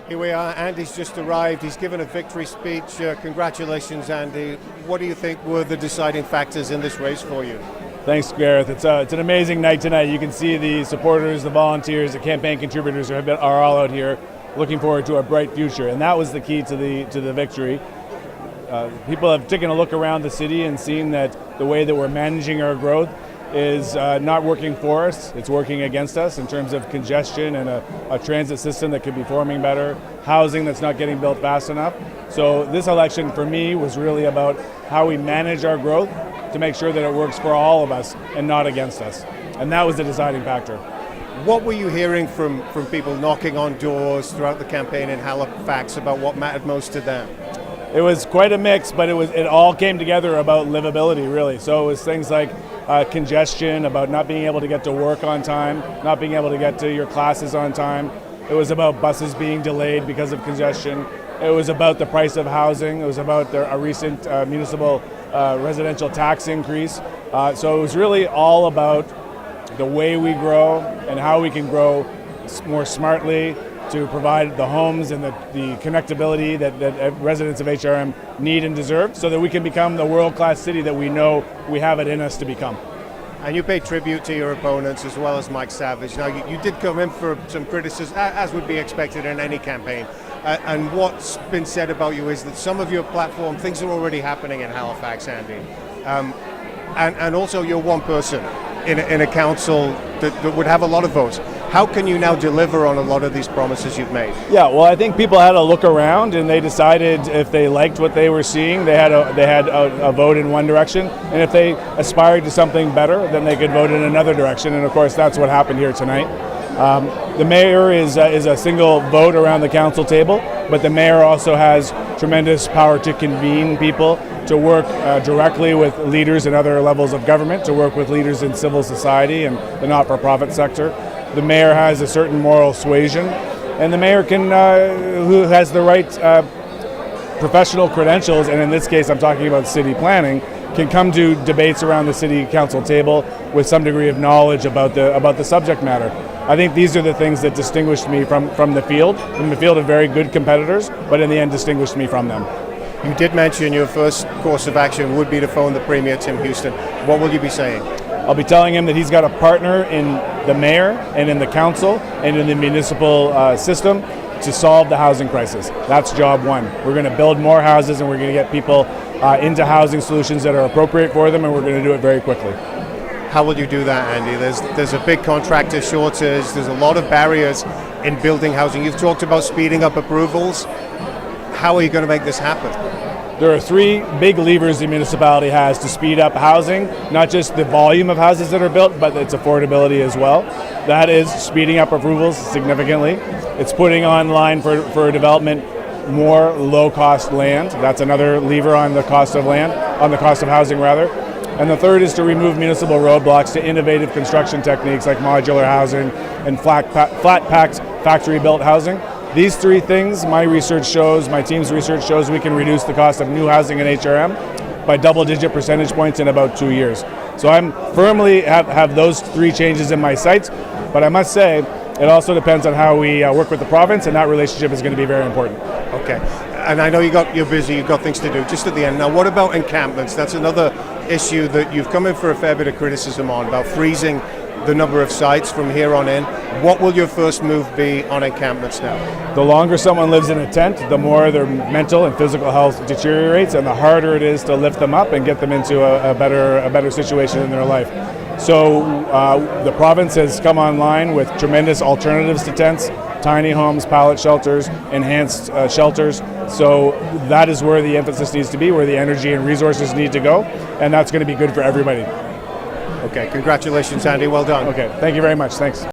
Here we are. Andy's just arrived. He's given a victory speech. Congratulations, Andy. What do you think were the deciding factors in this race for you? Thanks, Gareth. It's an amazing night tonight. You can see the supporters, the volunteers, the campaign contributors are all out here looking forward to a bright future, and that was the key to the victory. People have taken a look around the city and seen that the way that we're managing our growth is not working for us. It's working against us in terms of congestion and a transit system that could be forming better, housing that's not getting built fast enough. So this election for me was really about how we manage our growth to make sure that it works for all of us and not against us. And that was the deciding factor. What were you hearing from people knocking on doors throughout the campaign in Halifax about what mattered most to them? It was quite a mix, but it all came together about livability, really. So it was things like congestion, about not being able to get to work on time, not being able to get to your classes on time. It was about buses being delayed because of congestion. It was about the price of housing. It was about a recent municipal residential tax increase. So it was really all about the way we grow and how we can grow more smartly to provide the homes and the connectability that residents of HRM need and deserve so that we can become the world-class city that we know we have it in us to become. And you paid tribute to your opponents as well as Mike Savage. Now, you did come in for some criticism, as would be expected in any campaign. And what's been said about you is that some of your platform, things are already happening in Halifax, Andy. And also you're one person in a council that would have a lot of votes. How can you now deliver on a lot of these promises you've made? Yeah, well, I think people had a look around and they decided if they liked what they were seeing, they had a vote in one direction, and if they aspired to something better, then they could vote in another direction. And of course, that's what happened here tonight. The mayor is a single vote around the council table, but the mayor also has tremendous power to convene people, to work directly with leaders in other levels of government, to work with leaders in civil society and the not-for-profit sector. The mayor has a certain moral suasion, and the mayor who has the right professional credentials, and in this case I'm talking about city planning, can come to debates around the city council table with some degree of knowledge about the subject matter. I think these are the things that distinguished me from the field. From the field of very good competitors, but in the end distinguished me from them. You did mention your first course of action would be to phone the Premier, Tim Houston. What will you be saying? I'll be telling him that he's got a partner in the mayor and in the council and in the municipal system to solve the housing crisis. That's job one. We're going to build more houses and we're going to get people into housing solutions that are appropriate for them, and we're going to do it very quickly. How will you do that, Andy? There's a big contractor shortage. There's a lot of barriers in building housing. You've talked about speeding up approvals. How are you going to make this happen? There are three big levers the municipality has to speed up housing, not just the volume of houses that are built, but its affordability as well. That is speeding up approvals significantly. It's putting online for development more low-cost land. That's another lever on the cost of land, on the cost of housing rather. And the third is to remove municipal roadblocks to innovative construction techniques like modular housing and flat-packed factory-built housing. These three things, my team's research shows we can reduce the cost of new housing in HRM by double-digit percentage points in about 2 years. So I'm firmly have those three changes in my sights, but I must say it also depends on how we work with the province, and that relationship is going to be very important. Okay, and I know you're busy, you've got things to do. Just at the end, now what about encampments? That's another issue that you've come in for a fair bit of criticism on, about freezing the number of sites from here on in. What will your first move be on encampments now? The longer someone lives in a tent, the more their mental and physical health deteriorates, and the harder it is to lift them up and get them into a better situation in their life. So the province has come online with tremendous alternatives to tents, tiny homes, pallet shelters, enhanced shelters. So that is where the emphasis needs to be, where the energy and resources need to go, and that's going to be good for everybody. Okay, congratulations, Andy. Well done. Okay, thank you very much. Thanks.